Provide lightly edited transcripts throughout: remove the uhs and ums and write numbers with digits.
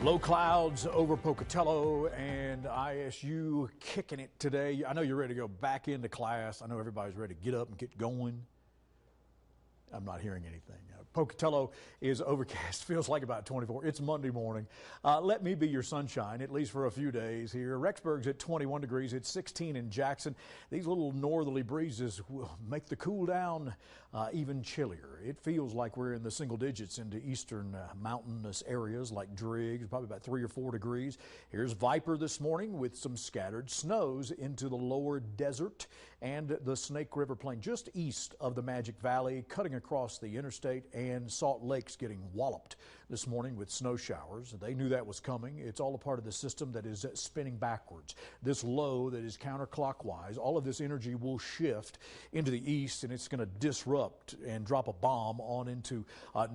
Low clouds over Pocatello and ISU kicking it today. I know you're ready to go back into class. I know everybody's ready to get up and get going. I'm not hearing anything. Pocatello is overcast, feels like about 24. It's Monday morning. Let me be your sunshine, at least for a few days here. Rexburg's at 21 degrees. It's 16 in Jackson. These little northerly breezes will make the cool down even chillier. It feels like we're in the single digits into eastern mountainous areas like Driggs, probably about 3 or 4 degrees. Here's Viper this morning with some scattered snows into the lower desert and the Snake River Plain just east of the Magic Valley, cutting across the interstate, and Salt Lake's getting walloped this morning with snow showers. They knew that was coming. It's all a part of the system that is spinning backwards. This low that is counterclockwise, all of this energy will shift into the east, and it's going to disrupt and drop a bomb on into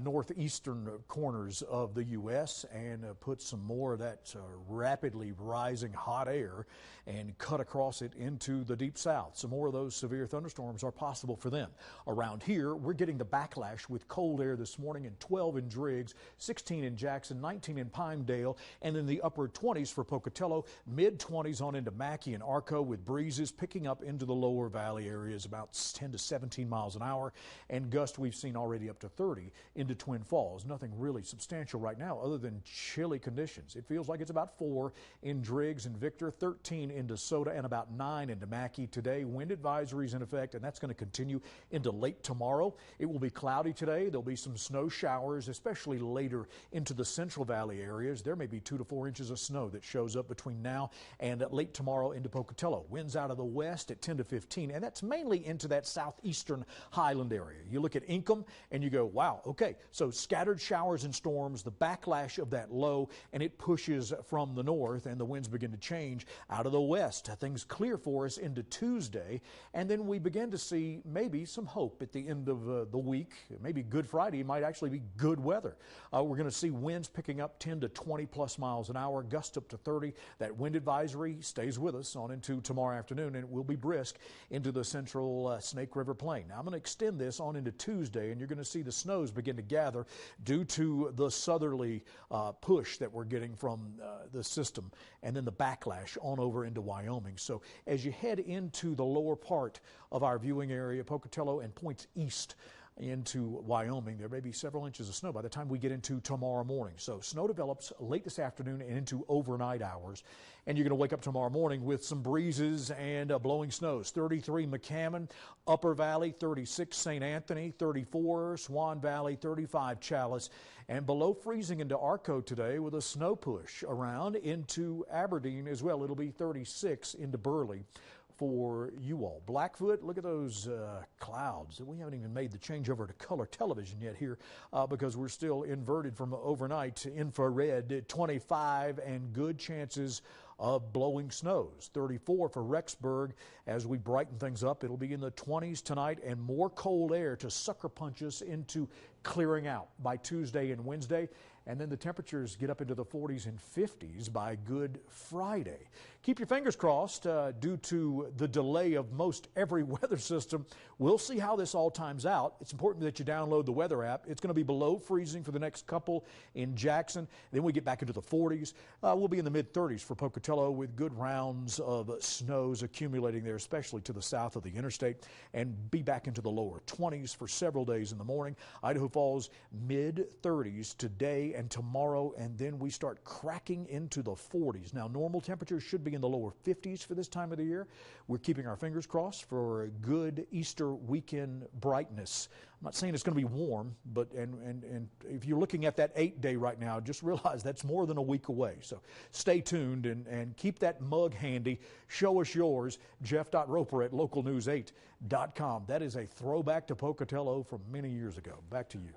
northeastern corners of the U.S. and put some more of that rapidly rising hot air and cut across it into the deep south. Some more of those severe thunderstorms are possible for them. Around here, we're getting the backlash with cold air this morning, and 12 in Driggs, 16 in Jackson, 19 in Pinedale, and in the upper 20s for Pocatello, mid-20s on into Mackey and Arco, with breezes picking up into the lower valley areas about 10 to 17 miles an hour, and gusts we've seen already up to 30 into Twin Falls. Nothing really substantial right now other than chilly conditions. It feels like it's about 4 in Driggs and Victor, 13 in DeSoto, and about 9 into Mackey today. Wind advisories in effect, and that's going to continue into late tomorrow. It will be cloudy today. There'll be some snow showers, especially later into the Central Valley areas. There may be 2 to 4 inches of snow that shows up between now and late tomorrow into Pocatello. Winds out of the west at 10 to 15, and that's mainly into that southeastern highland area. You look at Ingham and you go, wow, okay, so scattered showers and storms, the backlash of that low, and it pushes from the north, and the winds begin to change out of the west. Things clear for us into Tuesday, and then we begin to see maybe some hope at the end of the week. Maybe Good Friday might actually be good weather. We're going to see winds picking up 10 to 20 plus miles an hour, gusts up to 30. That wind advisory stays with us on into tomorrow afternoon, and it will be brisk into the central Snake River Plain. Now, I'm going to extend this on into Tuesday, and you're going to see the snows begin to gather due to the southerly push that we're getting from the system, and then the backlash on over into Wyoming. So as you head into the lower part of our viewing area, Pocatello, and points east into Wyoming, there may be several inches of snow by the time we get into tomorrow morning. So snow develops late this afternoon and into overnight hours, and you're going to wake up tomorrow morning with some breezes and blowing snows. 33 McCammon, Upper Valley, 36 St. Anthony, 34 Swan Valley, 35 Chalice, and below freezing into Arco today with a snow push around into Aberdeen as well. It'll be 36 into Burley for you all. Blackfoot, look at those clouds. We haven't even made the change over to color television yet here because we're still inverted from overnight to infrared. 25 and good chances of blowing snows. 34 for Rexburg. As we brighten things up, it'll be in the 20s tonight, and more cold air to sucker punch us into clearing out by Tuesday and Wednesday. And then the temperatures get up into the 40s and 50s by Good Friday. Keep your fingers crossed due to the delay of most every weather system. We'll see how this all times out. It's important that you download the weather app. It's going to be below freezing for the next couple in Jackson. Then we get back into the 40s. We'll be in the mid-30s for Pocatello with good rounds of snows accumulating there, especially to the south of the interstate, and be back into the lower 20s for several days in the morning. Idaho Falls, mid-30s today and tomorrow, and then we start cracking into the 40s. Now, normal temperatures should be in the lower 50s for this time of the year. We're keeping our fingers crossed for a good Easter weekend brightness. I'm not saying it's going to be warm, but and if you're looking at that 8-day right now, just realize that's more than a week away. So stay tuned and keep that mug handy. Show us yours, Jeff.Roper at localnews8.com. That is a throwback to Pocatello from many years ago. Back to you.